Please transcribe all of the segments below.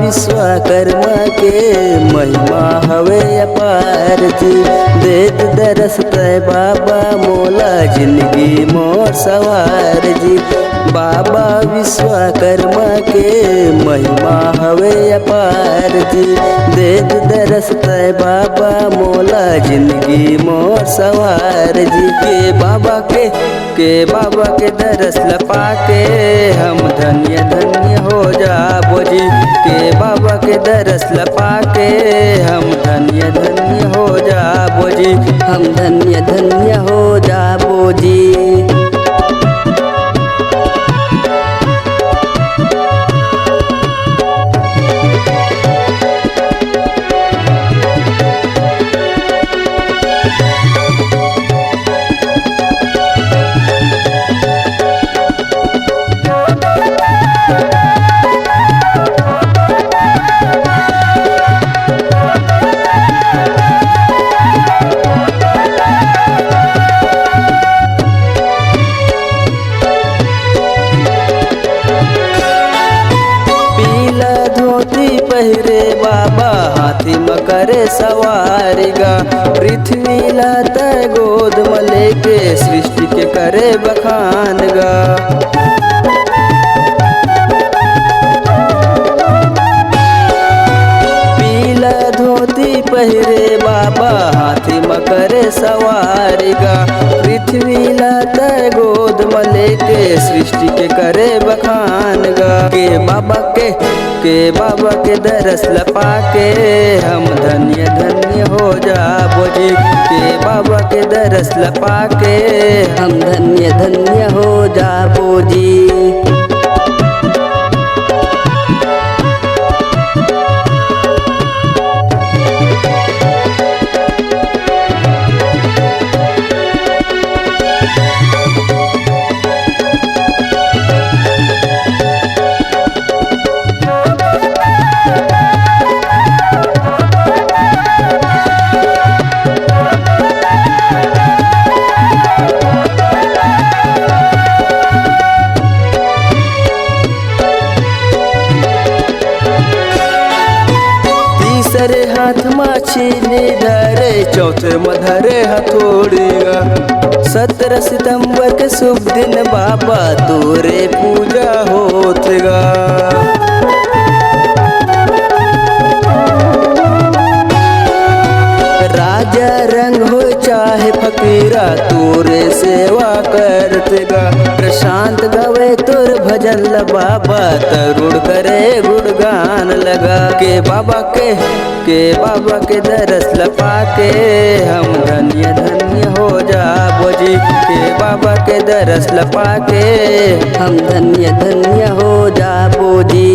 विश्वकर्मा के महिमा हवे अपार जी। देत दरस तय बाबा मोला जिंदगी मोर सवार जी। बाबा विश्वकर्मा के महिमा हवे अपार जी। देत दरस तय बाबा मोला जिंदगी मोर सवार जी। के बाबा के दरस लपा के हम धन्य धन्य हो जाबो जी। के बाबा के दरस लपा के हम धन्य धन्य हो जाबो जी। हम धन्य धन्य हो जाबो जी। पहिरे बाबा हाथी में करे सवारिगा। पृथ्वी लात गोद में लेके सृष्टि के करे बखान गा। पीला धोती पहिरे बाबा हाथी में करे सवारिगा। पृथ्वी लात गोद में लेके सृष्टि के करे बखान गा। के बाबा के दरस लपा के हम धन्य धन्य हो जाबो जी। के बाबा के दरस लपा के हम धन्य धन्य हो जाबो जी। तीसरे हाथ मछली धरे चौथे में धरे हथोड़ीगा। 17 सितंबर के शुभ दिन बाबा तोरे पूजा होतगा। राजा रंग हो चाहे फकीरा तोरे सेवा करतेगा। प्रशांत गवे तोर भजन ल बाबा तरुण करे गुणगान लगा। के बाबा के दरस लपा के हम धन्य धन्य हो जाबो जी। के बाबा के दरस लपा के हम धन्य धन्य हो जाबो जी।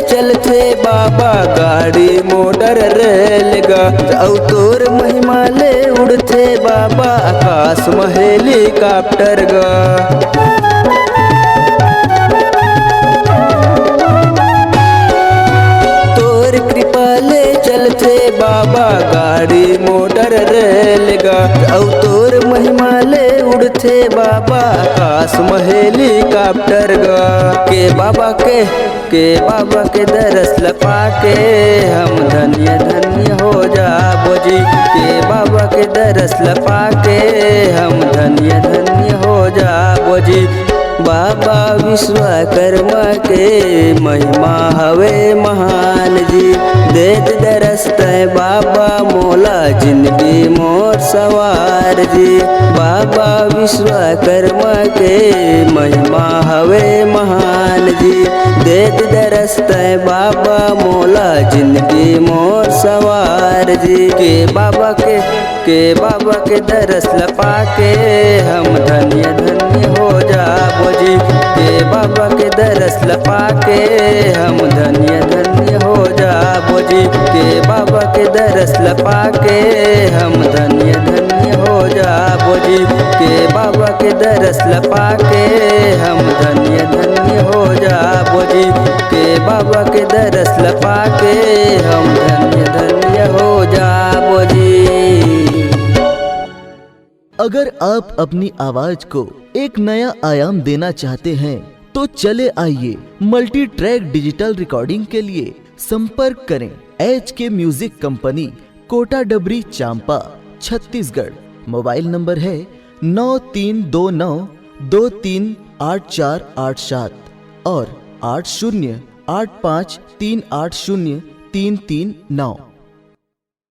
चलते बाबा गाड़ी मोटर रेलगा। औ तोर महिमा ले उड़ते बाबा आकाश में हेलीकॉप्टर गा। तोर कृपा ले चलते बाबा गाड़ी मोटर रेलगा। औ तोर महिमा ले उड़ उड़थे बाबा आकाश में हेलीकॉप्टर गा के बाबा के दरस लपा के हम धन्य धन्य हो जाबो जी के बाबा के दरस लपा के हम धन्य धन्य हो जाबो जी। बाबा विश्वकर्मा के महिमा हवे महान जी देत दरस तय बाबा मोला जिंदगी मोर सवार जी। बाबा विश्वकर्मा के महिमा हवे महान जी देत दरस तय बाबा मोला जिंदगी मोर सवार जी के बाबा के दरस लपा के हम धन्य धन्य हो जाबो जी के बाबा के दरस लपा के हम धन्य धन्य हो जाबो जी के बाबा के दरस लपा के हम धन्य धन्य हो जाबो जी के बाबा के दरस लपा के हम धन्य धन्य हो जाबो जी के बाबा के दरस लपा के हम धन्य धन्य हो जाबो जी। अगर आप अपनी आवाज को एक नया आयाम देना चाहते हैं तो चले आइए मल्टी ट्रैक डिजिटल रिकॉर्डिंग के लिए संपर्क करें HK म्यूजिक कंपनी, कोटा डबरी, चांपा, छत्तीसगढ़। मोबाइल नंबर है 9329238487 और 8085380339।